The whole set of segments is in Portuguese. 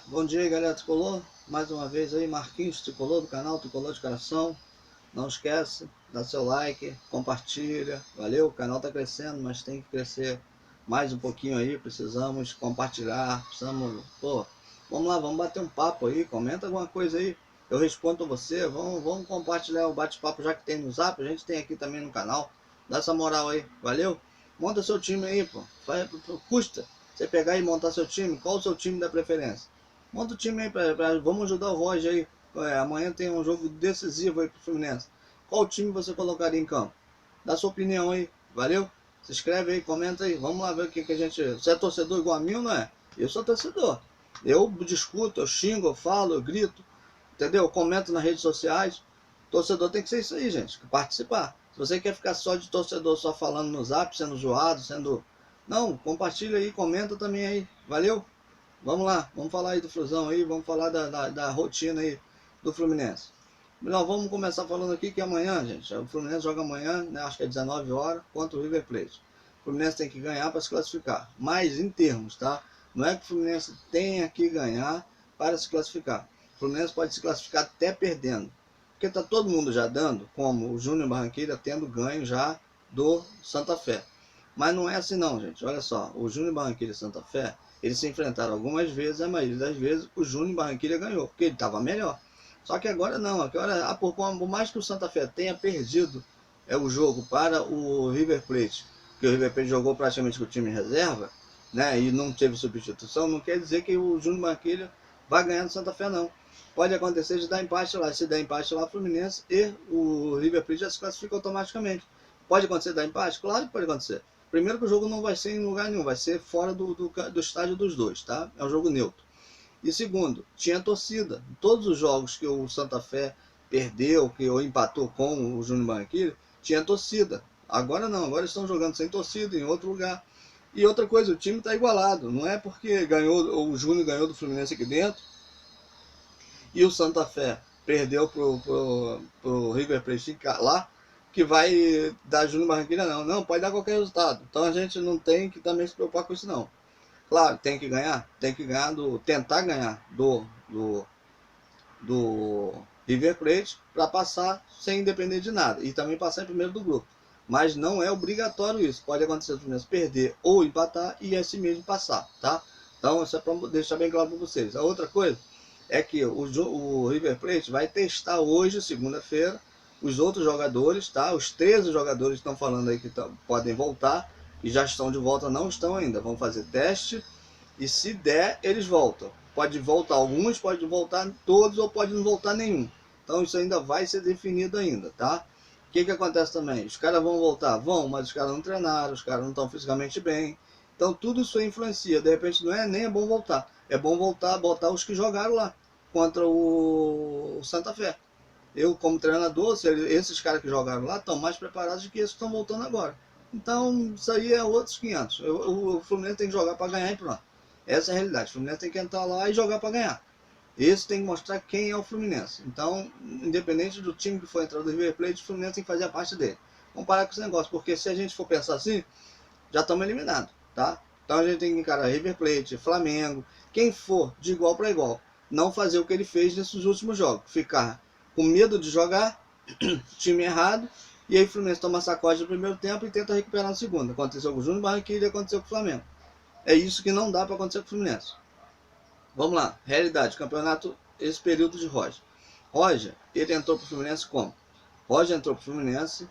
Bom dia aí, galera Tricolor, mais uma vez aí, Marquinhos Tricolor do canal Tricolor de Coração. Não esquece, dá seu like, compartilha, valeu? O canal tá crescendo, mas tem que crescer mais um pouquinho aí, precisamos compartilhar, precisamos, vamos lá, vamos bater um papo aí, comenta alguma coisa aí, eu respondo a você, vamos compartilhar o bate-papo já que tem no Zap, a gente tem aqui também no canal, dá essa moral aí, valeu? Monta seu time aí, custa você pegar e montar seu time, qual o seu time da preferência? Monta o time aí, vamos ajudar o Roger aí. Amanhã tem um jogo decisivo aí pro Fluminense. Qual time você colocaria em campo? Dá sua opinião aí, valeu? Se inscreve aí, comenta aí. Vamos lá ver o que a gente... Você é torcedor igual a mim ou não é? Eu sou torcedor. Eu discuto, eu xingo, eu falo, eu grito, entendeu? Eu comento nas redes sociais. Torcedor tem que ser isso aí, gente, participar. Se você quer ficar só de torcedor, só falando no Zap, sendo zoado, sendo... Não, compartilha aí, comenta também aí, valeu? Vamos lá, vamos falar aí do Flusão aí, vamos falar da rotina aí do Fluminense. Não, vamos começar falando aqui que amanhã, gente, o Fluminense joga amanhã, né, acho que é 19 horas, contra o River Plate. O Fluminense tem que ganhar para se classificar, mas em termos, tá? Não é que o Fluminense tenha que ganhar para se classificar. O Fluminense pode se classificar até perdendo, porque tá todo mundo já dando, como o Júnior Barranquilla tendo ganho já do Santa Fé. Mas não é assim não, gente, olha só, o Júnior Barranquilla e Santa Fé, eles se enfrentaram algumas vezes, a maioria das vezes o Júnior Barranquilla ganhou, porque ele estava melhor. Só que agora não, agora, por mais que o Santa Fé tenha perdido o jogo para o River Plate, que o River Plate jogou praticamente com o time reserva, né, e não teve substituição, não quer dizer que o Júnior Barranquilla vai ganhar do Santa Fé não. Pode acontecer de dar empate lá, se der empate lá, o Fluminense e o River Plate já se classificam automaticamente. Pode acontecer dar empate? Claro que pode acontecer. Primeiro que o jogo não vai ser em lugar nenhum, vai ser fora do estádio dos dois, tá? É um jogo neutro. E segundo, tinha torcida. Todos os jogos que o Santa Fé perdeu, que ou empatou com o Júnior Barranquilla, tinha torcida. Agora não, agora estão jogando sem torcida em outro lugar. E outra coisa, o time está igualado. Não é porque ganhou, o Júnior ganhou do Fluminense aqui dentro e o Santa Fé perdeu pro River Plate lá, que vai dar Júnior Barranquilla não. Não, pode dar qualquer resultado. Então a gente não tem que também se preocupar com isso não. Claro, tem que ganhar tentar ganhar do River Plate para passar sem depender de nada e também passar em primeiro do grupo. Mas não é obrigatório isso. Pode acontecer o Fluminense perder ou empatar e assim mesmo passar, tá? Então isso é para deixar bem claro para vocês. A outra coisa é que o River Plate vai testar hoje, segunda-feira, os outros jogadores, tá? Os 13 jogadores que estão falando aí que podem voltar e já estão de volta, não estão ainda. Vão fazer teste e se der, eles voltam. Pode voltar alguns, pode voltar todos ou pode não voltar nenhum. Então isso ainda vai ser definido ainda, tá? O que acontece também? Os caras vão voltar? Vão, mas os caras não treinaram, os caras não estão fisicamente bem. Então tudo isso influencia. De repente não é nem é bom voltar. É bom voltar, botar os que jogaram lá contra o Santa Fé. Eu, como treinador, esses caras que jogaram lá estão mais preparados do que esses que estão voltando agora. Então, isso aí é outros 500. O Fluminense tem que jogar para ganhar e pronto. Essa é a realidade. O Fluminense tem que entrar lá e jogar para ganhar. Esse tem que mostrar quem é o Fluminense. Então, independente do time que for entrar do River Plate, o Fluminense tem que fazer a parte dele. Vamos parar com esse negócio, porque se a gente for pensar assim, já estamos eliminados, tá? Então a gente tem que encarar River Plate, Flamengo, quem for de igual para igual. Não fazer o que ele fez nesses últimos jogos. Ficar com medo de jogar, time errado, e aí o Fluminense toma sacode no primeiro tempo e tenta recuperar no segundo. Aconteceu com o Júnior Barranquilla e aconteceu com o Flamengo. É isso que não dá para acontecer com o Fluminense. Vamos lá, realidade, campeonato, esse período de Roger. Roger, ele entrou para o Fluminense como? Roger entrou para o Fluminense,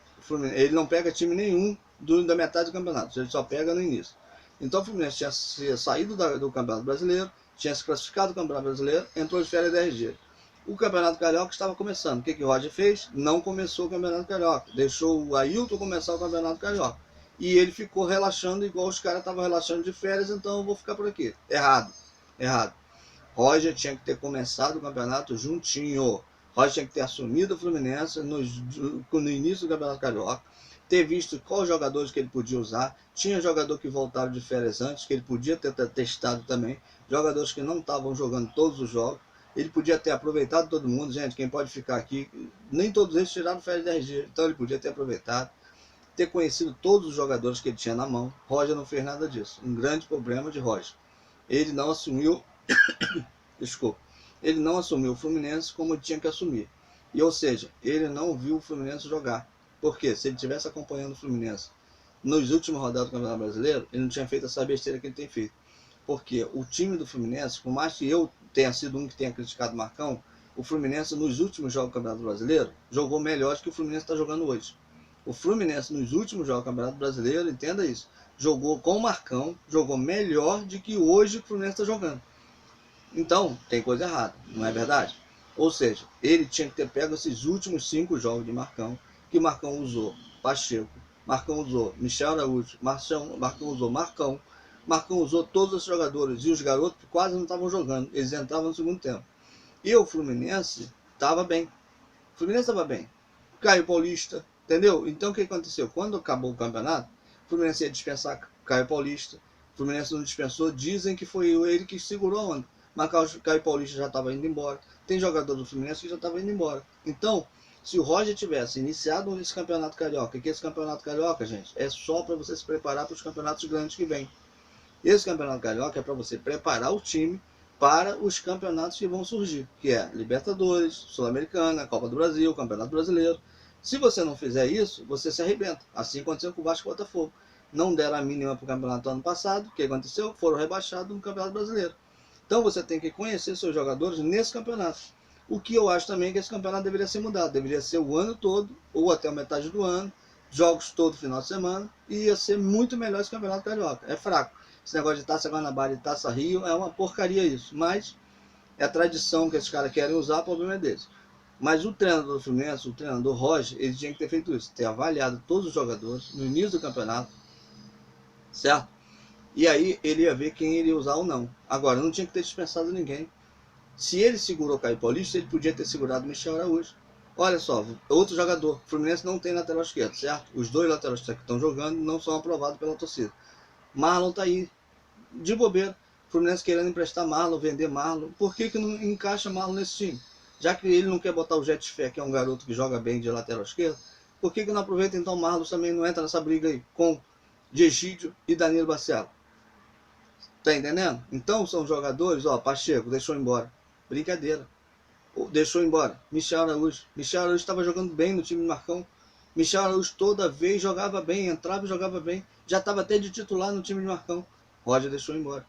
ele não pega time nenhum da metade do campeonato, ele só pega no início. Então o Fluminense tinha saído do Campeonato Brasileiro, tinha se classificado do Campeonato Brasileiro, entrou de férias 10 dias. O Campeonato Carioca estava começando. O que o Roger fez? Não começou o Campeonato Carioca. Deixou o Ailton começar o Campeonato Carioca. E ele ficou relaxando igual os caras estavam relaxando de férias, então eu vou ficar por aqui. Errado. Errado. Roger tinha que ter começado o campeonato juntinho. Roger tinha que ter assumido o Fluminense no início do Campeonato Carioca, ter visto quais jogadores que ele podia usar. Tinha jogador que voltaram de férias antes, que ele podia ter testado também. Jogadores que não estavam jogando todos os jogos. Ele podia ter aproveitado todo mundo. Gente, quem pode ficar aqui, nem todos eles tiraram férias 10 dias. Então ele podia ter aproveitado, ter conhecido todos os jogadores que ele tinha na mão. Roger não fez nada disso. Um grande problema de Roger. Ele não assumiu desculpa, ele não assumiu o Fluminense como tinha que assumir. E, ou seja, ele não viu o Fluminense jogar. Por quê? Se ele estivesse acompanhando o Fluminense nos últimos rodadas do Campeonato Brasileiro, ele não tinha feito essa besteira que ele tem feito. Porque o time do Fluminense, por mais que eu tenha sido um que tenha criticado o Marcão, o Fluminense nos últimos jogos do Campeonato Brasileiro jogou melhor do que o Fluminense está jogando hoje. O Fluminense nos últimos jogos do Campeonato Brasileiro, entenda isso, jogou com o Marcão, jogou melhor do que hoje o Fluminense está jogando. Então, tem coisa errada, não é verdade? Ou seja, ele tinha que ter pego esses últimos 5 jogos de Marcão, que Marcão usou Pacheco, Marcão usou Michel Araújo, Marcão usou Marcão, Marcão usou todos os jogadores, e os garotos quase não estavam jogando, eles entravam no segundo tempo. E o Fluminense estava bem. O Fluminense estava bem. Caio Paulista, entendeu? Então o que aconteceu? Quando acabou o campeonato, o Fluminense ia dispensar Caio Paulista, o Fluminense não dispensou, dizem que foi ele que segurou a onda. Mas Caio Paulista já estava indo embora. Tem jogador do Fluminense que já estava indo embora. Então, se o Roger tivesse iniciado esse campeonato carioca, que esse campeonato carioca, gente, é só para você se preparar para os campeonatos grandes que vêm. Esse campeonato carioca é para você preparar o time para os campeonatos que vão surgir, que é Libertadores, Sul-Americana, Copa do Brasil, Campeonato Brasileiro. Se você não fizer isso, você se arrebenta. Assim aconteceu com o Vasco e o Botafogo. Não deram a mínima para o campeonato ano passado. O que aconteceu? Foram rebaixados no Campeonato Brasileiro. Então você tem que conhecer seus jogadores nesse campeonato. O que eu acho também que esse campeonato deveria ser mudado. Deveria ser o ano todo, ou até a metade do ano, jogos todo final de semana, e ia ser muito melhor esse campeonato carioca. É fraco. Esse negócio de Taça Guanabara e Taça Rio é uma porcaria isso. Mas é a tradição que esses caras querem usar, o problema é deles. Mas o treinador do Fluminense, o treinador Roger, ele tinha que ter feito isso. Ter avaliado todos os jogadores no início do campeonato, certo? E aí ele ia ver quem ele ia usar ou não. Agora, não tinha que ter dispensado ninguém. Se ele segurou o Caio Paulista, ele podia ter segurado o Michel Araújo. Olha só, outro jogador. O Fluminense não tem lateral esquerdo, certo? Os 2 laterais que estão jogando não são aprovados pela torcida. Marlon tá aí, de bobeira. O Fluminense querendo emprestar Marlon, vender Marlon. Por que não encaixa Marlon nesse time? Já que ele não quer botar o Jet Fé, que é um garoto que joga bem de lateral esquerdo, por que não aproveita então o Marlon também não entra nessa briga aí com Egídio e Danilo Barcelo? Tá entendendo? Então são jogadores, ó, Pacheco deixou embora. Brincadeira. Deixou embora. Michel Araújo. Michel Araújo estava jogando bem no time do Marcão. Michel Araújo toda vez jogava bem, entrava e jogava bem. Já estava até de titular no time de Marcão. Roger deixou embora.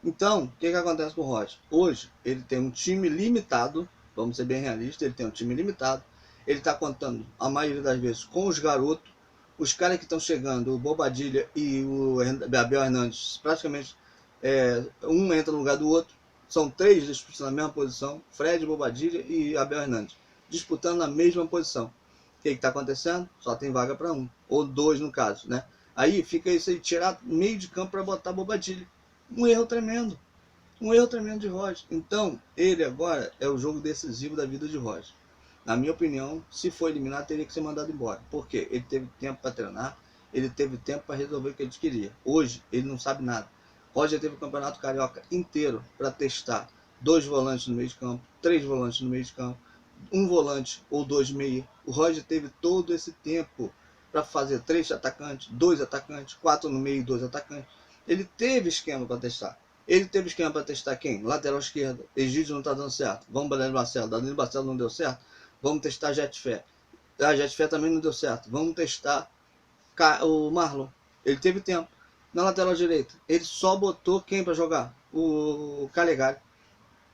Então, o que acontece com o Roger? Hoje, ele tem um time limitado. Vamos ser bem realistas, ele tem um time limitado. Ele está contando, a maioria das vezes, com os garotos. Os caras que estão chegando, o Bobadilha e o Abel Hernandes, praticamente um entra no lugar do outro. São 3 disputando na mesma posição, Fred, Bobadilha e Abel Hernandes, disputando na mesma posição. O que está acontecendo? Só tem vaga para um, ou 2 no caso, né? Aí fica isso aí, tirar meio de campo para botar Bobadilha. Um erro tremendo de Roger. Então, ele agora é o jogo decisivo da vida de Roger. Na minha opinião, se for eliminado, teria que ser mandado embora. Por quê? Ele teve tempo para treinar, ele teve tempo para resolver o que ele queria. Hoje, ele não sabe nada. Roger teve o Campeonato Carioca inteiro para testar 2 volantes no meio de campo, 3 volantes no meio de campo, 1 volante ou 2 meia. O Roger teve todo esse tempo para fazer 3 atacantes, 2 atacantes, 4 no meio e 2 atacantes. Ele teve esquema para testar. Ele teve esquema para testar quem? Lateral esquerda. Egídio não está dando certo. Vamos para Danilo Barcelo. Danilo Barcelo não deu certo. Vamos testar Jet Fé. A Jet Fé também não deu certo. Vamos testar o Marlon. Ele teve tempo. Na lateral direita, ele só botou quem para jogar? O Calegari.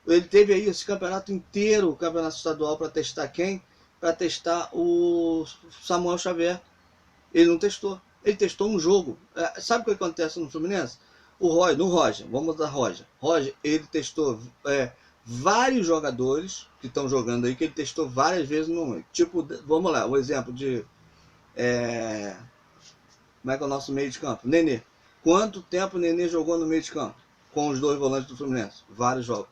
Ele teve aí esse campeonato inteiro, o campeonato estadual, para testar quem? Para testar o Samuel Xavier. Ele não testou. Ele testou um jogo. Sabe o que acontece no Fluminense? No Roger, vamos dar Roger. Roger, ele testou vários jogadores que estão jogando aí, que ele testou várias vezes no. Tipo, vamos lá, o exemplo de. Como é que é o nosso meio de campo? Nenê. Quanto tempo o Nenê jogou no meio de campo? Com os 2 volantes do Fluminense? Vários jogos.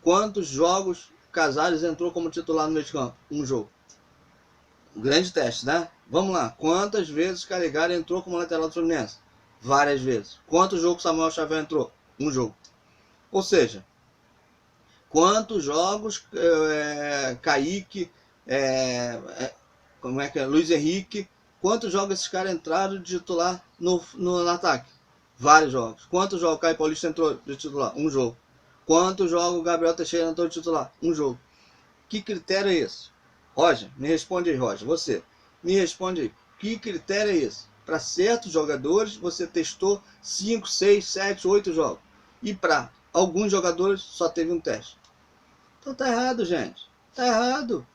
Quantos jogos Casares entrou como titular no meio de campo? 1 jogo. Um grande teste, né? Vamos lá. Quantas vezes Calegari entrou como lateral do Fluminense? Várias vezes. Quantos jogos Samuel Xavier entrou? 1 jogo. Ou seja, quantos jogos Kaique, como é que é? Luiz Henrique, quantos jogos esses caras entraram de titular no ataque? Vários jogos. Quantos jogos Caio Paulista entrou de titular? 1 jogo. Quantos jogos o Gabriel Teixeira entrou de titular? Um jogo. Que critério é esse? Roger, me responde aí, Roger. Você, me responde aí. Que critério é esse? Para certos jogadores, você testou 5, 6, 7, 8 jogos. E para alguns jogadores, só teve um teste. Então tá errado, gente. Tá errado.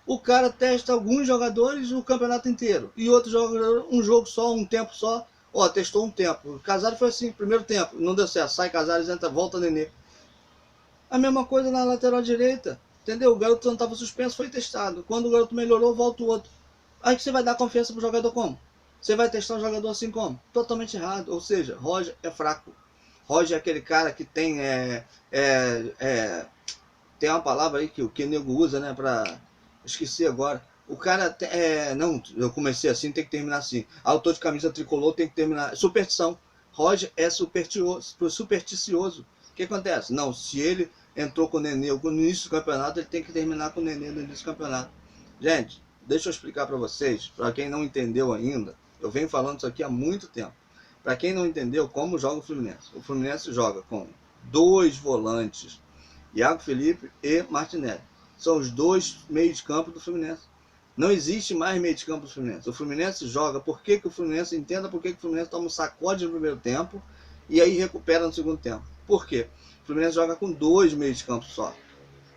O cara testa alguns jogadores o campeonato inteiro. E outros jogadores, um jogo só, um tempo só. Ó, testou um tempo. O Casares foi assim, primeiro tempo. Não deu certo. Sai Casares, entra, volta Nenê. A mesma coisa na lateral direita. Entendeu? O garoto não estava suspenso, foi testado. Quando o garoto melhorou, volta o outro. Aí você vai dar confiança pro jogador como? Você vai testar o jogador assim como? Totalmente errado. Ou seja, Roger é fraco. Roger é aquele cara que tem tem uma palavra aí que o nego usa, né, pra... Esqueci agora. O cara, não, eu comecei assim, tem que terminar assim. Autor de camisa tricolor tem que terminar. Superstição. Roger é supersticioso. O que acontece? Não, se ele entrou com o Nenê no início do campeonato, ele tem que terminar com o Nenê no início do campeonato. Gente, deixa eu explicar para vocês, para quem não entendeu ainda, eu venho falando isso aqui há muito tempo. Para quem não entendeu como joga o Fluminense joga com 2 volantes, Iago Felipe e Martinelli. São os 2 meios de campo do Fluminense. Não existe mais meio de campo do Fluminense. O Fluminense joga, por que o Fluminense, entenda por que o Fluminense toma um sacode no primeiro tempo e aí recupera no segundo tempo. Por quê? O Fluminense joga com 2 meios de campo só.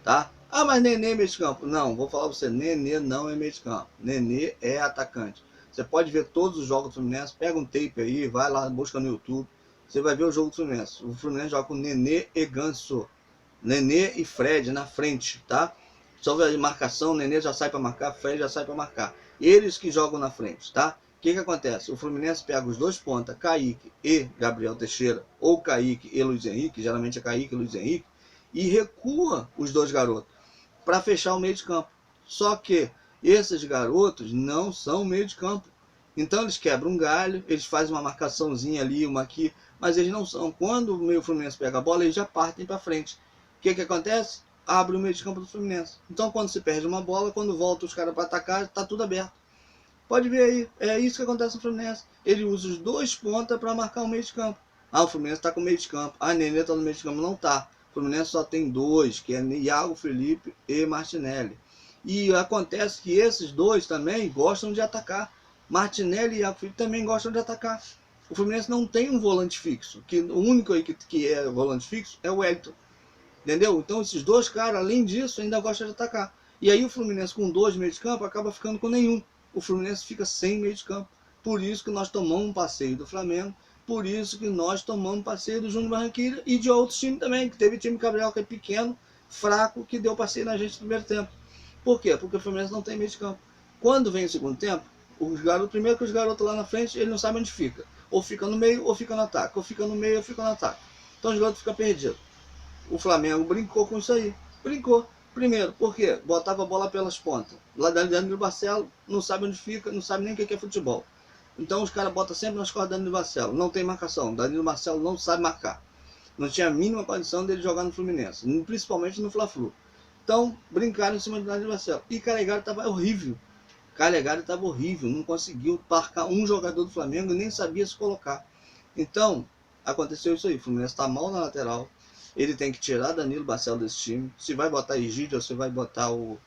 Tá? Ah, mas Nenê é meio de campo. Não, vou falar pra você, Nenê não é meio de campo. Nenê é atacante. Você pode ver todos os jogos do Fluminense, pega um tape aí, vai lá, busca no YouTube. Você vai ver o jogo do Fluminense. O Fluminense joga com Nenê e Ganso. Nenê e Fred na frente, tá? Só a marcação, o Nenê já sai para marcar, Fred já sai para marcar. Eles que jogam na frente, tá? O que acontece? O Fluminense pega os 2 pontas, Kaique e Gabriel Teixeira, ou Kaique e Luiz Henrique, geralmente é Kaique e Luiz Henrique, e recua os 2 garotos para fechar o meio de campo. Só que esses garotos não são meio de campo. Então eles quebram um galho, eles fazem uma marcaçãozinha ali, uma aqui, mas eles não são. Quando o meio Fluminense pega a bola, eles já partem para frente. O que acontece? Abre o meio de campo do Fluminense. Então quando se perde uma bola, quando volta os caras para atacar, está tudo aberto. Pode ver aí, é isso que acontece no Fluminense. Ele usa os 2 pontas para marcar o meio de campo. Ah, o Fluminense está com o meio de campo. Ah, Nenê está no meio de campo. Não está. O Fluminense só tem 2, que é Iago Felipe e Martinelli. E acontece que esses 2 também gostam de atacar. Martinelli e Iago Felipe também gostam de atacar. O Fluminense não tem um volante fixo. O único aí que é volante fixo é o Wellington. Entendeu? Então esses 2 caras, além disso, ainda gostam de atacar. E aí o Fluminense com 2 meio de campo acaba ficando com nenhum. O Fluminense fica sem meio de campo. Por isso que nós tomamos um passeio do Flamengo. Por isso que nós tomamos um passeio do Júnior Barranquilla e de outros times também. Que teve time Carioca pequeno, fraco, que deu passeio na gente no primeiro tempo. Por quê? Porque o Fluminense não tem meio de campo. Quando vem o segundo tempo, primeiro que os garotos lá na frente, eles não sabem onde fica. Ou fica no meio, ou fica no ataque. Ou fica no meio, ou fica no ataque. Então os garotos ficam perdidos. O Flamengo brincou com isso aí. Brincou. Primeiro, por quê? Botava a bola pelas pontas. Lá Danilo Barcelo não sabe onde fica, não sabe nem o que é futebol. Então os caras botam sempre nas costas do Danilo Barcelo. Não tem marcação. Danilo Barcelo não sabe marcar. Não tinha a mínima condição dele jogar no Fluminense. Principalmente no Fla-Flu. Então, brincaram em cima do Danilo Barcelo. E Calegari estava horrível. Calegari estava horrível. Não conseguiu marcar um jogador do Flamengo e nem sabia se colocar. Então, aconteceu isso aí. O Fluminense está mal na lateral. Ele tem que tirar Danilo Barcelo desse time. Se vai botar Egídio, ou se vai botar o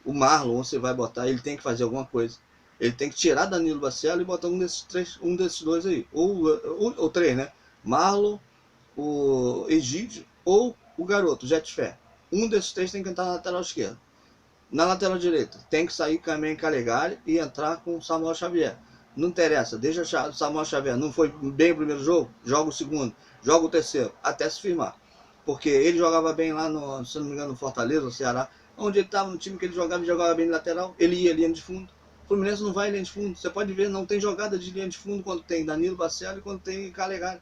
Marlon, ou se vai botar, ele tem que fazer alguma coisa. Ele tem que tirar Danilo Barcelo e botar um desses 2 aí. Ou 3, né? Marlon, o Egídio ou o garoto, o Jetfé. Um desses 3 tem que entrar na lateral esquerda. Na lateral direita, tem que sair também Calegari e entrar com o Samuel Xavier. Não interessa, deixa o Samuel Xavier. Não foi bem o primeiro jogo? Joga o segundo, joga o terceiro, até se firmar. Porque ele jogava bem lá no, se não me engano, no Fortaleza, no Ceará, onde ele estava no time que ele jogava bem de lateral, ele ia linha de fundo. O Fluminense não vai linha de fundo. Você pode ver, não tem jogada de linha de fundo quando tem Danilo Barcelo e quando tem Calegari.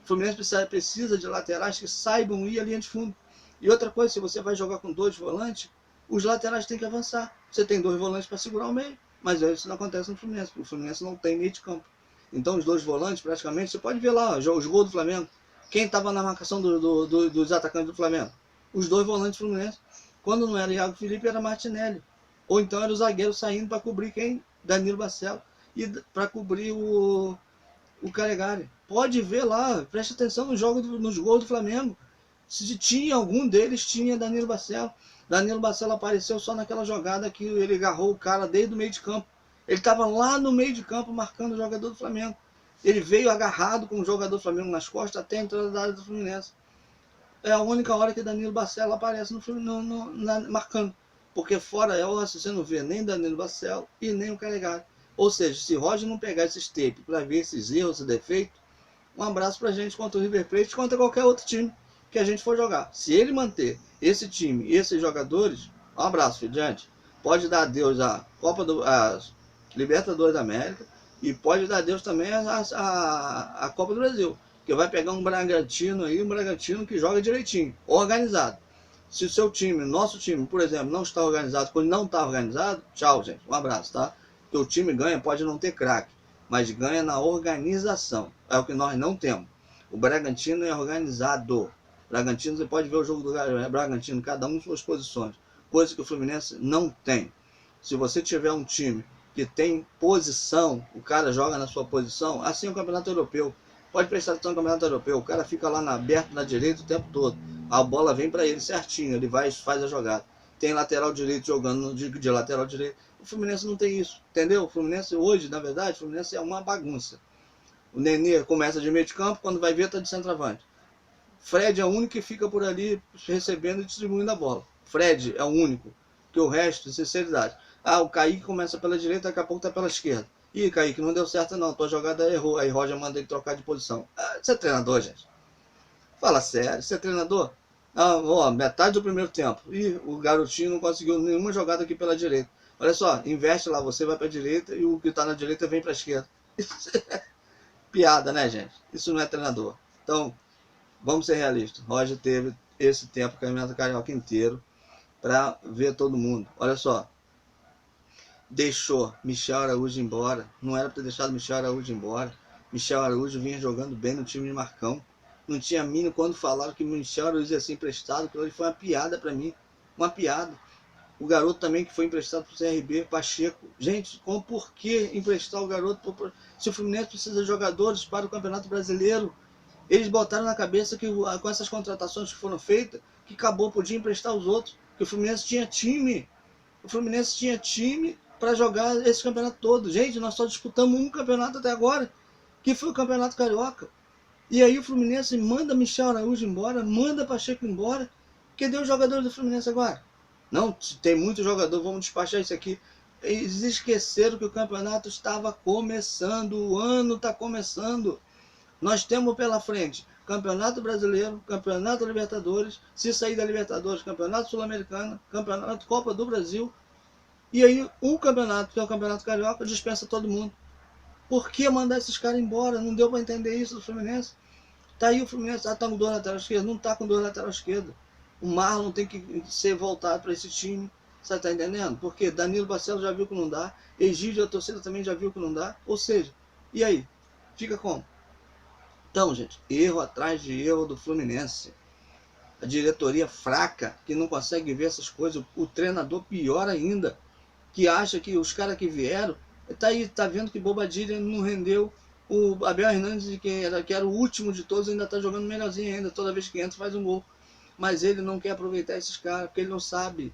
O Fluminense precisa de laterais que saibam ir à linha de fundo. E outra coisa, se você vai jogar com 2 volantes, os laterais têm que avançar. Você tem 2 volantes para segurar o meio, mas isso não acontece no Fluminense, porque o Fluminense não tem meio de campo. Então os 2 volantes, praticamente, você pode ver lá os gols do Flamengo. Quem estava na marcação dos atacantes do Flamengo? Os 2 volantes do Fluminense. Quando não era Iago Felipe, era Martinelli. Ou então era o zagueiro saindo para cobrir quem? Danilo Barcelo. E para cobrir o Calegari. Pode ver lá, preste atenção nos gols do Flamengo. Se tinha algum deles, tinha Danilo Barcelos. Danilo Barcelos apareceu só naquela jogada que ele agarrou o cara desde o meio de campo. Ele estava lá no meio de campo marcando o jogador do Flamengo. Ele veio agarrado com o jogador do Flamengo nas costas até a entrada da área do Fluminense. É a única hora que Danilo Barcelos aparece marcando. Porque fora ela você não vê nem Danilo Barcelos e nem o Calegari. Ou seja, se Roger não pegar esses tapes para ver esses erros e defeitos, um abraço pra gente contra o River Plate, contra qualquer outro time que a gente for jogar. Se ele manter esse time e esses jogadores, um abraço, filho, diante. Pode dar adeus à a Libertadores da América e pode dar adeus também a Copa do Brasil. Porque vai pegar um Bragantino aí, um Bragantino que joga direitinho, organizado. Se o seu time, nosso time, por exemplo, não está organizado, quando não está organizado, tchau, gente, um abraço, tá? Porque o time ganha, pode não ter craque, mas ganha na organização. É o que nós não temos. O Bragantino é organizado. O Bragantino, você pode ver o jogo do Bragantino, cada um em suas posições. Coisa que o Fluminense não tem. Se você tiver um time que tem posição, o cara joga na sua posição, assim é o Campeonato Europeu. Pode prestar atenção no Campeonato Europeu. O cara fica lá aberto na direita o tempo todo. A bola vem para ele certinho, ele vai e faz a jogada. Tem lateral direito jogando de lateral direito. O Fluminense não tem isso, entendeu? O Fluminense hoje, na verdade, o Fluminense é uma bagunça. O Nenê começa de meio de campo, quando vai ver, está de centroavante. Fred é o único que fica por ali recebendo e distribuindo a bola. Fred é o único, que o resto, sinceridade. Ah, o Kaique começa pela direita, daqui a pouco está pela esquerda. Ih, Kaique, não deu certo não, tua jogada errou. Aí Roger manda ele trocar de posição. Ah, você é treinador, gente? Fala sério, você é treinador? Ah, ó, metade do primeiro tempo. Ih, o garotinho não conseguiu nenhuma jogada aqui pela direita. Olha só, investe lá, você vai para a direita e o que está na direita vem para a esquerda. Isso é piada, né, gente? Isso não é treinador. Então, vamos ser realistas. Roger teve esse tempo, o Campeonato Carioca inteiro, para ver todo mundo. Olha só, deixou Michel Araújo embora. Não era para ter deixado Michel Araújo embora. Michel Araújo vinha jogando bem no time de Marcão. Não tinha mínimo quando falaram que Michel Araújo ia ser emprestado, que foi uma piada para mim. Uma piada. O garoto também que foi emprestado para o CRB, Pacheco. Gente, por que emprestar o garoto? Se o Fluminense precisa de jogadores para o Campeonato Brasileiro, eles botaram na cabeça que com essas contratações que foram feitas, que acabou, podia emprestar os outros, que o Fluminense tinha time. O Fluminense tinha time para jogar esse campeonato todo. Gente, nós só disputamos um campeonato até agora, que foi o Campeonato Carioca. E aí o Fluminense manda Michel Araújo embora, manda Pacheco embora. Cadê os jogadores do Fluminense agora? Não, tem muito jogador, vamos despachar isso aqui. Eles esqueceram que o campeonato estava começando, o ano está começando. Nós temos pela frente Campeonato Brasileiro, Campeonato Libertadores, se sair da Libertadores, Campeonato Sul-Americano, Campeonato Copa do Brasil. E aí um campeonato, que é o Campeonato Carioca, dispensa todo mundo. Por que mandar esses caras embora? Não deu para entender isso do Fluminense. Tá aí o Fluminense, tá com 2 lateral esquerda, não tá com 2 lateral esquerda. O Marlon tem que ser voltado para esse time. Você tá entendendo? Porque Danilo Barcelos já viu que não dá. Egídio, a torcida também já viu que não dá. Ou seja, e aí? Fica como? Então, gente, erro atrás de erro do Fluminense. A diretoria fraca, que não consegue ver essas coisas. O treinador pior ainda, que acha que os caras que vieram, tá aí, tá vendo que Bobadilha não rendeu. O Abel Hernandes, que era o último de todos, ainda tá jogando melhorzinho ainda. Toda vez que entra faz um gol. Mas ele não quer aproveitar esses caras, porque ele não sabe.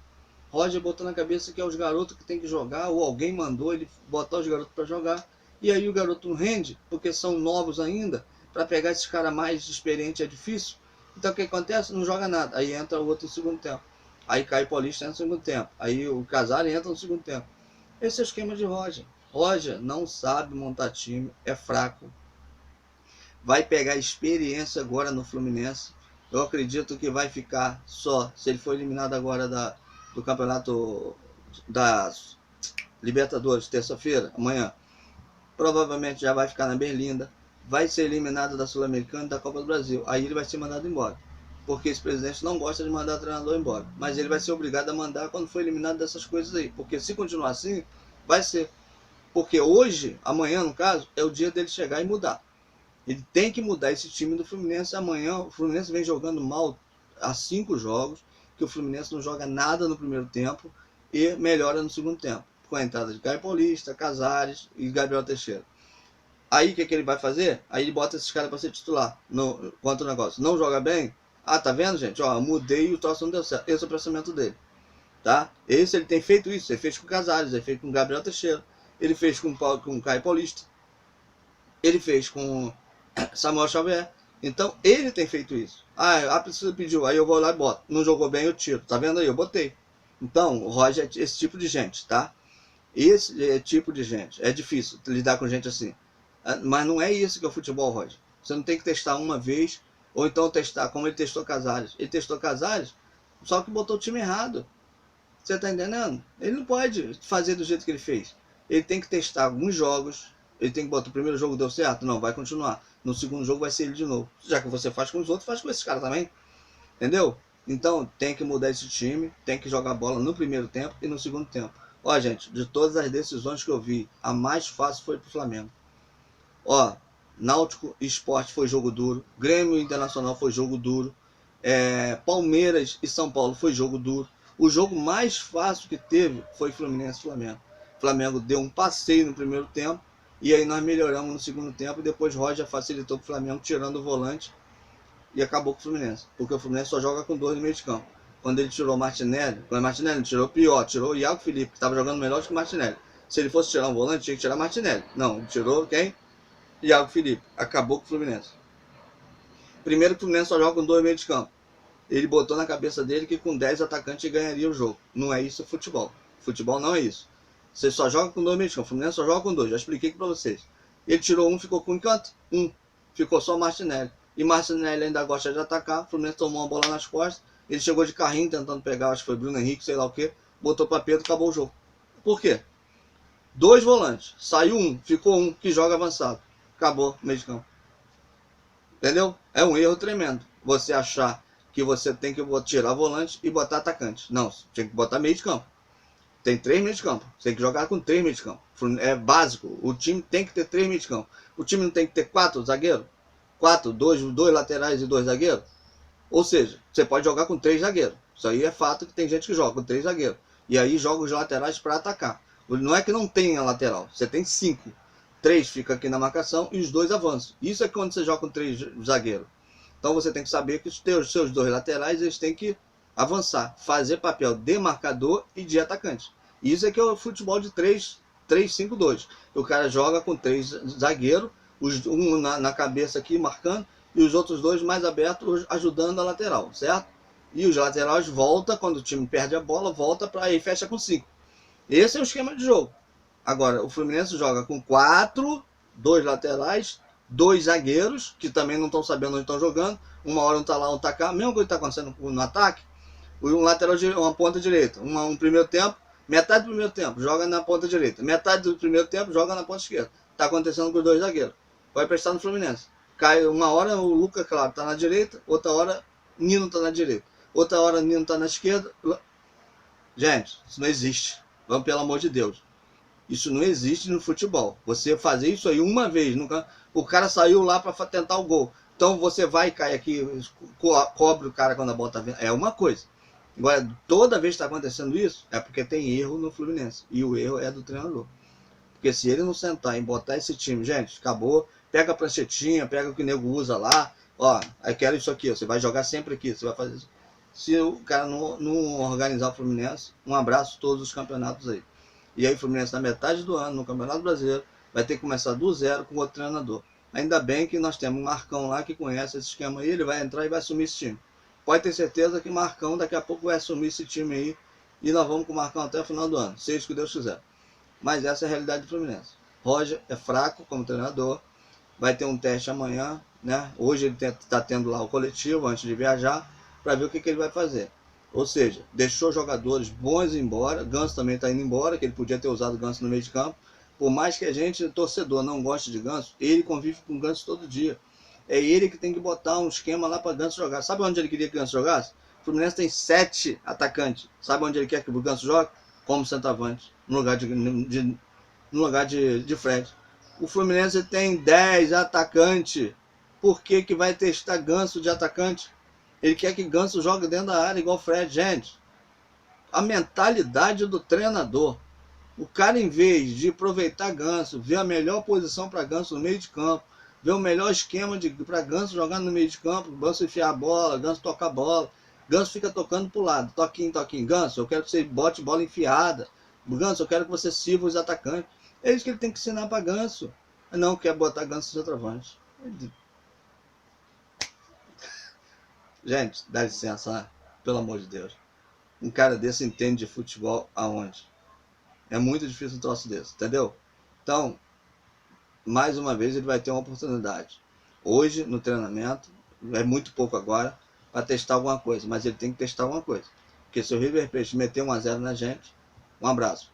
Roger botou na cabeça que é os garotos que tem que jogar, ou alguém mandou ele botar os garotos para jogar. E aí o garoto não rende, porque são novos ainda. Para pegar esses caras mais experientes é difícil. Então o que acontece? Não joga nada. Aí entra o outro no segundo tempo. Aí cai o Paulista no segundo tempo. Aí o Casares entra no segundo tempo. Esse é o esquema de Roger. Roger não sabe montar time, é fraco. Vai pegar experiência agora no Fluminense. Eu acredito que vai ficar só, se ele for eliminado agora do campeonato das Libertadores, terça-feira, amanhã, provavelmente já vai ficar na Berlinda, vai ser eliminado da Sul-Americana e da Copa do Brasil. Aí ele vai ser mandado embora. Porque esse presidente não gosta de mandar o treinador embora. Mas ele vai ser obrigado a mandar quando for eliminado dessas coisas aí. Porque se continuar assim, vai ser. Porque hoje, amanhã no caso, é o dia dele chegar e mudar. Ele tem que mudar esse time do Fluminense. Amanhã o Fluminense vem jogando mal há 5 jogos, que o Fluminense não joga nada no primeiro tempo e melhora no segundo tempo, com a entrada de Caio Paulista, Casares e Gabriel Teixeira. Aí o que ele vai fazer? Aí ele bota esses caras para ser titular. Quanto o negócio não joga bem, Ah, tá vendo, gente? Ó, mudei e o troço não deu certo. Esse é o pensamento dele, tá? Esse, ele tem feito isso. Ele fez com o Casares, ele fez com o Gabriel Teixeira, ele fez com o Caio Paulista, ele fez com Samuel Xavier. Então, ele tem feito isso. Ah, a Priscila pediu, aí eu vou lá e boto. Não jogou bem, eu tiro. Tá vendo aí? Eu botei. Então, o Roger é esse tipo de gente, tá? Esse é tipo de gente. É difícil lidar com gente assim. Mas não é isso que é o futebol, Roger. Você não tem que testar uma vez, ou então testar como ele testou Casares. Ele testou Casares, só que botou o time errado. Você tá entendendo? Ele não pode fazer do jeito que ele fez. Ele tem que testar alguns jogos. Ele tem que botar o primeiro jogo deu certo? Não, vai continuar. No segundo jogo vai ser ele de novo. Já que você faz com os outros, faz com esses caras também. Entendeu? Então tem que mudar esse time, tem que jogar bola no primeiro tempo e no segundo tempo. Ó, gente, de todas as decisões que eu vi, a mais fácil foi pro Flamengo. Ó, Náutico e Sport foi jogo duro, Grêmio Internacional foi jogo duro, Palmeiras e São Paulo foi jogo duro. O jogo mais fácil que teve foi Fluminense e Flamengo. Flamengo deu um passeio no primeiro tempo, e aí nós melhoramos no segundo tempo, e depois Roger facilitou pro Flamengo, tirando o volante, e acabou com o Fluminense, porque o Fluminense só joga com 2 no meio de campo. Quando ele tirou o Martinelli, quando o Martinelli tirou o pior, tirou o Iago Felipe, que estava jogando melhor do que o Martinelli. Se ele fosse tirar um volante, tinha que tirar o Martinelli. Não, ele tirou quem? Iago Felipe. Acabou com o Fluminense. Primeiro que o Fluminense só joga com 2 no meio de campo. Ele botou na cabeça dele que com 10 atacantes ganharia o jogo. Não é isso futebol. Futebol não é isso. Você só joga com 2 no meio de campo. O Fluminense só joga com 2. Já expliquei aqui pra vocês. Ele tirou um, ficou com um canto? Ficou só o Martinelli. E Martinelli ainda gosta de atacar. O Fluminense tomou uma bola nas costas. Ele chegou de carrinho tentando pegar, acho que foi Bruno Henrique, sei lá o que. Botou pra Pedro, acabou o jogo. Por quê? 2 volantes. Saiu um, ficou um que joga avançado. Acabou o meio de campo. Entendeu? É um erro tremendo. Você achar que você tem que tirar volante e botar atacante. Não, tem que botar meio de campo. Tem 3 meios de campo. Você tem que jogar com 3 meios de campo. É básico. O time tem que ter 3 meios de campo. O time não tem que ter 4 zagueiros? 4, 2 laterais e 2 zagueiros? Ou seja, você pode jogar com 3 zagueiros. Isso aí é fato que tem gente que joga com 3 zagueiros. E aí joga os laterais para atacar. Não é que não tenha lateral. Você tem 5. 3 fica aqui na marcação e os 2 avançam. Isso é quando você joga com 3 zagueiros. Então você tem que saber que os seus 2 laterais eles têm que avançar, fazer papel de marcador e de atacante. Isso é que é o futebol de 3-5-2. O cara joga com 3 zagueiros, um na cabeça aqui marcando, e os outros 2 mais abertos ajudando a lateral, certo? E os laterais voltam, quando o time perde a bola, volta para aí fecha com 5. Esse é o esquema de jogo. Agora, o Fluminense joga com 4, 2 laterais, 2 zagueiros, que também não estão sabendo onde estão jogando. Uma hora um está lá, um está cá. Mesmo que está acontecendo no ataque, um lateral, uma ponta direita. Um primeiro tempo, metade do primeiro tempo, joga na ponta direita. Metade do primeiro tempo, joga na ponta esquerda. Está acontecendo com os 2 zagueiros. Vai prestar no Fluminense. Cai uma hora o Lucas, claro, está na direita. Outra hora, Nino está na direita. Outra hora, Nino está na esquerda. Gente, isso não existe. Vamos, pelo amor de Deus. Isso não existe no futebol. Você fazer isso aí uma vez, o cara saiu lá para tentar o gol. Então você vai e cai aqui, cobre o cara quando a bola tá vindo. É uma coisa. Agora, toda vez que está acontecendo isso, é porque tem erro no Fluminense. E o erro é do treinador. Porque se ele não sentar e botar esse time, gente, acabou. Pega a pranchetinha, pega o que o nego usa lá. Ó, eu quero isso aqui. Você vai jogar sempre aqui. Você vai fazer isso. Se o cara não organizar o Fluminense, um abraço a todos os campeonatos aí. E aí o Fluminense na metade do ano, no Campeonato Brasileiro, vai ter que começar do zero com outro treinador. Ainda bem que nós temos um Marcão lá que conhece esse esquema aí, ele vai entrar e vai assumir esse time. Pode ter certeza que Marcão daqui a pouco vai assumir esse time aí, e nós vamos com o Marcão até o final do ano, seja o que Deus quiser. Mas essa é a realidade do Fluminense. Roger é fraco como treinador, vai ter um teste amanhã, né? Hoje ele está tendo lá o coletivo antes de viajar, para ver o que ele vai fazer. Ou seja, deixou jogadores bons embora. Ganso também está indo embora, que ele podia ter usado o Ganso no meio de campo. Por mais que a gente, torcedor, não goste de Ganso, ele convive com o Ganso todo dia. É ele que tem que botar um esquema lá para Ganso jogar. Sabe onde ele queria que o Ganso jogasse? O Fluminense tem 7 atacantes. Sabe onde ele quer que o Ganso jogue? Como centroavante, no lugar de Fred. O Fluminense tem 10 atacantes. Por que vai testar Ganso de atacante? Ele quer que Ganso jogue dentro da área igual o Fred. Gente, a mentalidade do treinador. O cara, em vez de aproveitar Ganso, ver a melhor posição para Ganso no meio de campo, ver o melhor esquema para Ganso jogar no meio de campo, Ganso enfiar a bola, Ganso tocar a bola. Ganso fica tocando pro lado, toquinho, toquinho. Ganso, eu quero que você bote bola enfiada. Ganso, eu quero que você sirva os atacantes. É isso que ele tem que ensinar para Ganso. Não quer botar Ganso de centroavante. Gente, dá licença, né? Pelo amor de Deus. Um cara desse entende de futebol aonde? É muito difícil um troço desse, entendeu? Então, mais uma vez ele vai ter uma oportunidade. Hoje, no treinamento, é muito pouco agora, para testar alguma coisa, mas ele tem que testar alguma coisa. Porque se o River Plate meter 1-0 na gente, um abraço.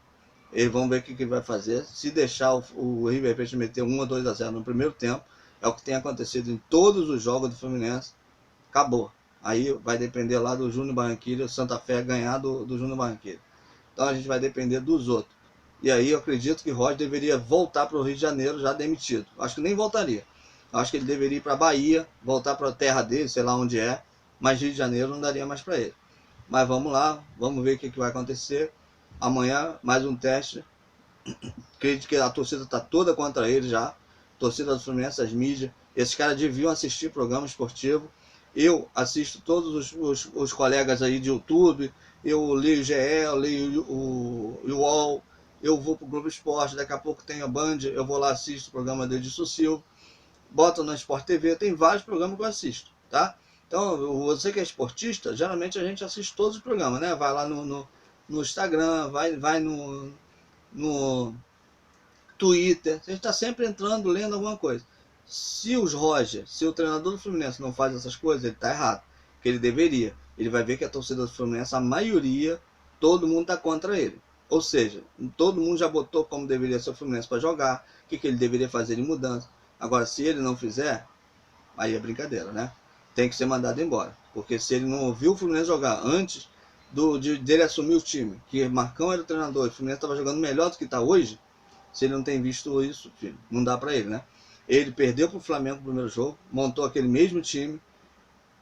Eles vão ver o que ele vai fazer. Se deixar o River Plate meter 1 ou 2-0 no primeiro tempo, é o que tem acontecido em todos os jogos do Fluminense, acabou. Aí vai depender lá do Júnior Barranquilla, o Santa Fé ganhar do Júnior Barranquilla. Então a gente vai depender dos outros. E aí eu acredito que Roger deveria voltar para o Rio de Janeiro já demitido. Acho que nem voltaria. Acho que ele deveria ir para a Bahia, voltar para a terra dele, sei lá onde é. Mas Rio de Janeiro não daria mais para ele. Mas vamos lá, vamos ver o que vai acontecer. Amanhã, mais um teste. Acredito que a torcida está toda contra ele já. Torcida do Fluminense, as mídias. Esses caras deviam assistir programa esportivo. Eu assisto todos os colegas aí de YouTube. Eu leio o GE, eu leio o UOL. Eu vou pro Globo Esporte. Daqui a pouco tem a Band. Eu vou lá, assisto o programa do Edilson Silva. Boto na Sport TV. Tem vários programas que eu assisto, tá? Então, você que é esportista, geralmente a gente assiste todos os programas, né? Vai lá no Instagram, vai no Twitter, a gente está sempre entrando, lendo alguma coisa. Se o treinador do Fluminense não faz essas coisas, ele está errado, porque ele deveria. Ele vai ver que a torcida do Fluminense, a maioria, todo mundo está contra ele. Ou seja, todo mundo já botou como deveria ser o Fluminense para jogar, o que ele deveria fazer de mudança. Agora, se ele não fizer, aí é brincadeira, né? Tem que ser mandado embora. Porque se ele não ouviu o Fluminense jogar antes dele assumir o time, que Marcão era o treinador e o Fluminense estava jogando melhor do que está hoje, se ele não tem visto isso, filho, não dá para ele, né? Ele perdeu para o Flamengo no primeiro jogo, montou aquele mesmo time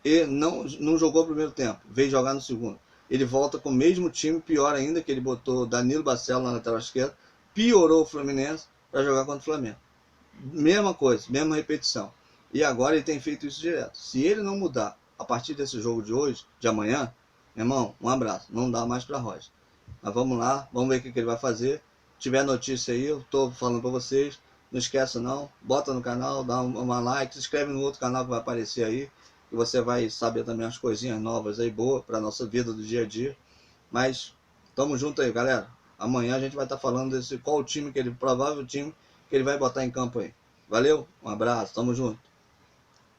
e não jogou o primeiro tempo, veio jogar no segundo. Ele volta com o mesmo time, pior ainda, que ele botou Danilo Barcelos na lateral esquerda, piorou o Fluminense para jogar contra o Flamengo. Mesma coisa, mesma repetição. E agora ele tem feito isso direto. Se ele não mudar a partir desse jogo de hoje, de amanhã, meu irmão, um abraço. Não dá mais para Roger. Mas vamos lá, vamos ver o que ele vai fazer. Se tiver notícia aí, eu tô falando para vocês. Não esqueça não, bota no canal, dá uma like, se inscreve no outro canal que vai aparecer aí. E você vai saber também as coisinhas novas aí, boas para nossa vida do dia a dia. Mas tamo junto aí, galera. Amanhã a gente vai estar falando desse qual o time que ele, provável time que ele vai botar em campo aí. Valeu, um abraço, tamo junto.